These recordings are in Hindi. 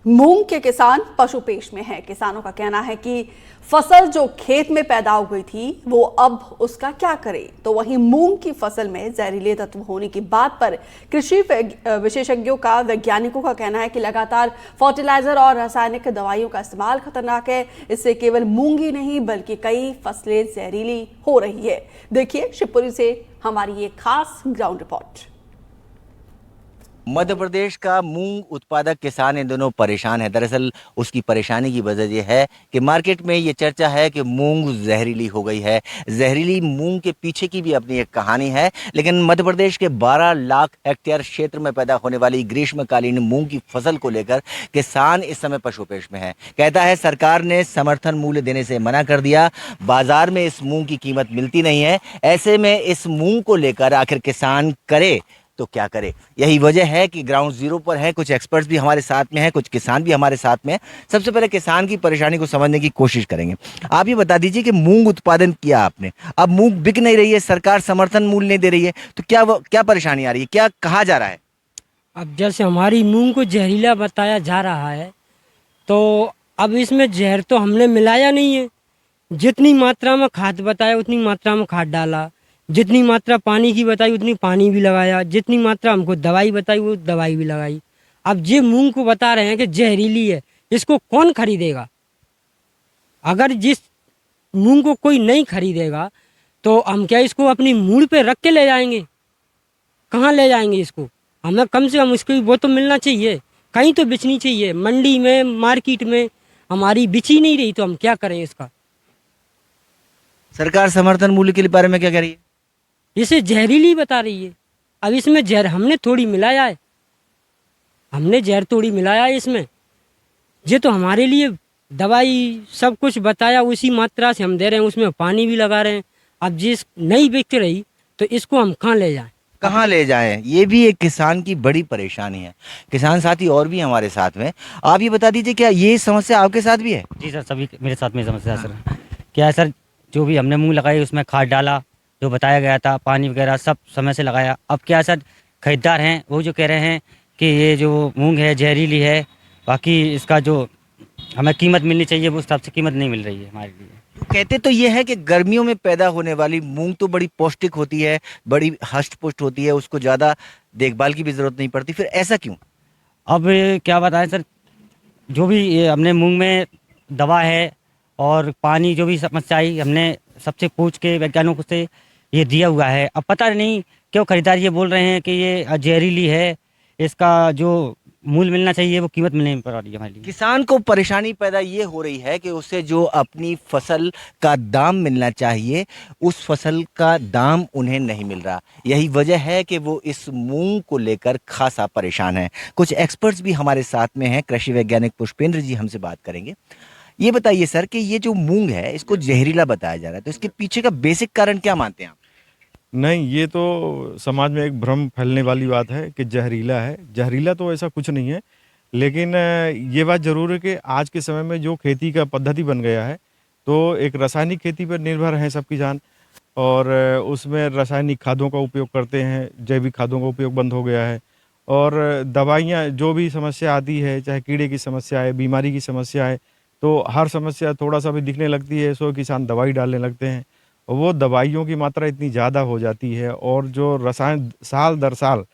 मूंग के किसान पशुपेश में हैं। किसानों का कहना है कि फसल जो खेत में पैदा हो गई थी वो अब उसका क्या करें। तो वहीं मूंग की फसल में जहरीले तत्व होने की बात पर कृषि विशेषज्ञों का, वैज्ञानिकों का कहना है कि लगातार फर्टिलाइजर और रासायनिक दवाइयों का इस्तेमाल खतरनाक है। इससे केवल मूंग ही नहीं बल्कि कई फसलें जहरीली हो रही है। देखिए शिवपुरी से हमारी ये खास ग्राउंड रिपोर्ट। मध्य प्रदेश का मूंग उत्पादक किसान इन दोनों परेशान है। दरअसल उसकी परेशानी की वजह यह है कि मार्केट में ये चर्चा है कि मूंग जहरीली हो गई है। जहरीली मूंग के पीछे की भी अपनी एक कहानी है, लेकिन मध्य प्रदेश के 12 लाख हेक्टेयर क्षेत्र में पैदा होने वाली ग्रीष्मकालीन मूंग की फसल को लेकर किसान इस समय पशुपेश में है। कहता है सरकार ने समर्थन मूल्य देने से मना कर दिया, बाजार में इस मूंग की कीमत मिलती नहीं है। ऐसे में इस मूंग को लेकर आखिर किसान करे तो क्या करे। यही वजह है कि ग्राउंड जीरो पर है, कुछ एक्सपर्ट्स भी हमारे साथ में हैं, कुछ किसान भी हमारे साथ में हैं। सबसे पहले किसान की परेशानी को समझने की कोशिश करेंगे। आप ये बता दीजिए कि मूंग उत्पादन किया आपने, अब मूंग बिक नहीं रही है, सरकार समर्थन मूल्य नहीं दे रही है, तो क्या परेशानी आ रही है, क्या कहा जा रहा है? अब जैसे हमारी मूंग को जहरीला बताया जा रहा है, तो अब इसमें जहर तो हमने मिलाया नहीं है। जितनी मात्रा में खाद बताया उतनी मात्रा में खाद डाला, जितनी मात्रा पानी की बताई उतनी पानी भी लगाया, जितनी मात्रा हमको दवाई बताई वो दवाई भी लगाई। अब ये मूंग को बता रहे हैं कि जहरीली है, इसको कौन खरीदेगा? अगर जिस मूंग को कोई नहीं खरीदेगा तो हम क्या इसको अपनी मूड़ पे रख के ले जाएंगे? कहाँ ले जाएंगे इसको? हमें कम से कम इसको वो तो मिलना चाहिए, कहीं तो बेचनी चाहिए, मंडी में, मार्केट में। हमारी बिची नहीं रही तो हम क्या करें इसका? सरकार समर्थन मूल्य के बारे में क्या कह रही है? इसे जहरीली बता रही है। अब इसमें जहर हमने थोड़ी मिलाया है, हमने जहर थोड़ी मिलाया है इसमें। ये तो हमारे लिए दवाई सब कुछ बताया उसी मात्रा से हम दे रहे हैं, उसमें पानी भी लगा रहे हैं। अब जिस नहीं बिक रही तो इसको हम कहाँ ले जाएं? कहाँ ले जाएं, ये भी एक किसान की बड़ी परेशानी है। किसान साथी और भी हमारे साथ में। आप ये बता दीजिए क्या ये समस्या आपके साथ भी है? जी सर, सभी मेरे साथ में समस्या है सर। क्या है सर, जो भी हमने मूंग लगाई उसमें खाद डाला, जो बताया गया था, पानी वगैरह सब समय से लगाया। अब क्या सर, खरीदार हैं वो जो कह रहे हैं कि ये जो मूंग है जहरीली है, बाकी इसका जो हमें कीमत मिलनी चाहिए वो हिसाब से कीमत नहीं मिल रही है हमारे लिए। कहते तो ये है कि गर्मियों में पैदा होने वाली मूंग तो बड़ी पौष्टिक होती है, बड़ी हष्ट पुष्ट होती है, उसको ज़्यादा देखभाल की भी ज़रूरत नहीं पड़ती, फिर ऐसा क्यों? अब क्या बताएं सर, जो भी ये हमने मूंग में दवा है और पानी जो भी समस्या आई हमने सबसे पूछ के वैज्ञानिकों से ये दिया हुआ है। अब पता नहीं क्यों खरीदार ये बोल रहे हैं कि ये जहरीली है, इसका जो मूल्य मिलना चाहिए वो कीमत मिलने पर आ रही है हमारे लिए। किसान को परेशानी पैदा ये हो रही है कि उसे जो अपनी फसल का दाम मिलना चाहिए उस फसल का दाम उन्हें नहीं मिल रहा। यही वजह है कि वो इस मूंग को लेकर खासा परेशान है। कुछ एक्सपर्ट्स भी हमारे साथ में हैं, कृषि वैज्ञानिक पुष्पेंद्र जी हमसे बात करेंगे। ये बताइए सर कि ये जो मूंग है इसको जहरीला बताया जा रहा है, तो इसके पीछे का बेसिक कारण क्या मानते हैं आप? नहीं, ये तो समाज में एक भ्रम फैलने वाली बात है कि जहरीला है। जहरीला तो ऐसा कुछ नहीं है, लेकिन ये बात ज़रूर है कि आज के समय में जो खेती का पद्धति बन गया है, तो एक रासायनिक खेती पर निर्भर है सबकी जान, और उसमें रासायनिक खादों का उपयोग करते हैं, जैविक खादों का उपयोग बंद हो गया है। और दवाइयाँ जो भी समस्या आती है, चाहे कीड़े की समस्या है, बीमारी की समस्या है, तो हर समस्या थोड़ा सा भी दिखने लगती है सो किसान दवाई डालने लगते हैं। वो दवाइयों की मात्रा इतनी ज़्यादा हो जाती है, और जो रसायन साल दर साल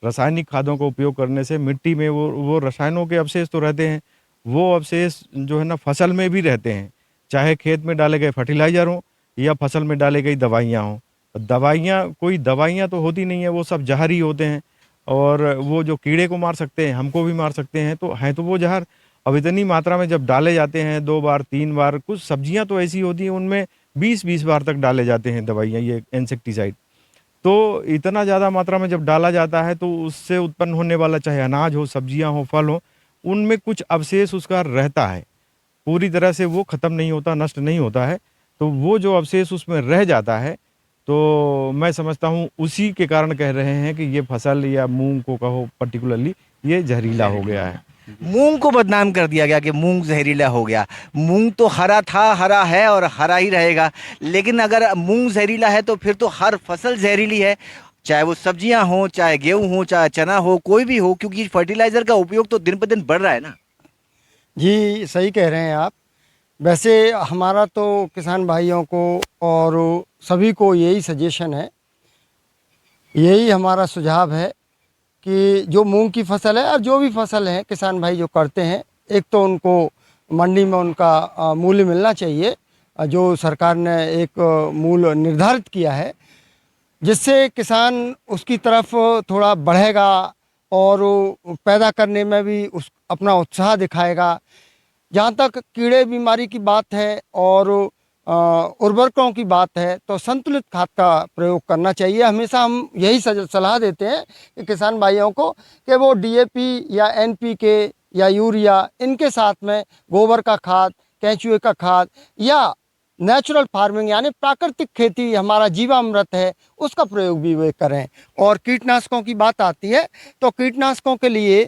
रासायनिक खादों का उपयोग करने से मिट्टी में वो रसायनों के अवशेष तो रहते हैं, वो अवशेष जो है ना फसल में भी रहते हैं, चाहे खेत में डाले गए फर्टिलाइज़र हों या फसल में डाली गई दवाइयाँ हों। दवाइयाँ कोई दवाइयाँ तो होती नहीं है, वो सब जहर ही होते हैं, और वो जो कीड़े को मार सकते हैं, हमको भी मार सकते हैं, तो हैं तो वो जहर। अब इतनी मात्रा में जब डाले जाते हैं 2 बार 3 बार, कुछ सब्जियां तो ऐसी होती हैं उनमें 20-20 बार तक डाले जाते हैं दवाइयाँ, ये इंसेक्टिसाइड। तो इतना ज़्यादा मात्रा में जब डाला जाता है तो उससे उत्पन्न होने वाला, चाहे अनाज हो, सब्जियां हो, फल हो, उनमें कुछ अवशेष उसका रहता है, पूरी तरह से वो ख़त्म नहीं होता, नष्ट नहीं होता है। तो वो जो अवशेष उसमें रह जाता है, तो मैं समझता हूँ उसी के कारण कह रहे हैं कि ये फसल या मूंग को कहो पर्टिकुलरली ये जहरीला हो गया है। मूंग को बदनाम कर दिया गया कि मूंग जहरीला हो गया। मूंग तो हरा था, हरा है और हरा ही रहेगा। लेकिन अगर मूंग जहरीला है तो फिर तो हर फसल जहरीली है, चाहे वो सब्जियां हो, चाहे गेहूं हो, चाहे चना हो, कोई भी हो, क्योंकि फर्टिलाइजर का उपयोग तो दिन पर दिन बढ़ रहा है ना। जी सही कह रहे हैं आप। वैसे हमारा तो किसान भाइयों को और सभी को यही सजेशन है, यही हमारा सुझाव है कि जो मूंग की फसल है और जो भी फसल है किसान भाई जो करते हैं, एक तो उनको मंडी में उनका मूल्य मिलना चाहिए, जो सरकार ने एक मूल्य निर्धारित किया है, जिससे किसान उसकी तरफ थोड़ा बढ़ेगा और पैदा करने में भी उस अपना उत्साह दिखाएगा। जहाँ तक कीड़े बीमारी की बात है और उर्वरकों की बात है, तो संतुलित खाद का प्रयोग करना चाहिए। हमेशा हम यही सलाह देते हैं कि किसान भाइयों को कि वो डीएपी या एनपीके या यूरिया, इनके साथ में गोबर का खाद, केंचुए का खाद या नेचुरल फार्मिंग यानी प्राकृतिक खेती हमारा जीवामृत है, उसका प्रयोग भी वे करें। और कीटनाशकों की बात आती है तो कीटनाशकों के लिए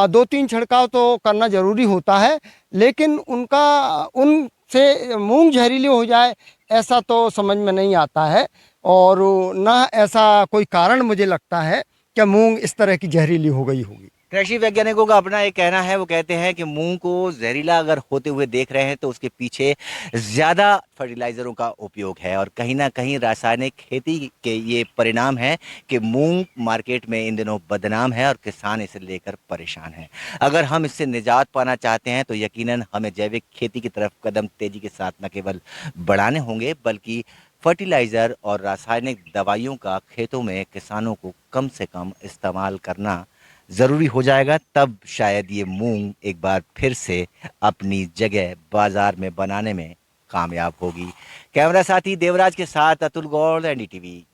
2-3 छिड़काव तो करना ज़रूरी होता है, लेकिन उनसे मूंग जहरीली हो जाए ऐसा तो समझ में नहीं आता है, और ना ऐसा कोई कारण मुझे लगता है कि मूंग इस तरह की जहरीली हो गई होगी। कृषि वैज्ञानिकों का अपना एक कहना है, वो कहते हैं कि मूंग को जहरीला अगर होते हुए देख रहे हैं तो उसके पीछे ज़्यादा फर्टिलाइज़रों का उपयोग है और कहीं ना कहीं रासायनिक खेती के ये परिणाम है कि मूंग मार्केट में इन दिनों बदनाम है और किसान इसे लेकर परेशान है। अगर हम इससे निजात पाना चाहते हैं तो यकीनन हमें जैविक खेती की तरफ कदम तेजी के साथ न केवल बढ़ाने होंगे, बल्कि फर्टिलाइज़र और रासायनिक दवाइयों का खेतों में किसानों को कम से कम इस्तेमाल करना ज़रूरी हो जाएगा। तब शायद ये मूंग एक बार फिर से अपनी जगह बाजार में बनाने में कामयाब होगी। कैमरा साथी देवराज के साथ अतुल गौड़, एनडीटीवी।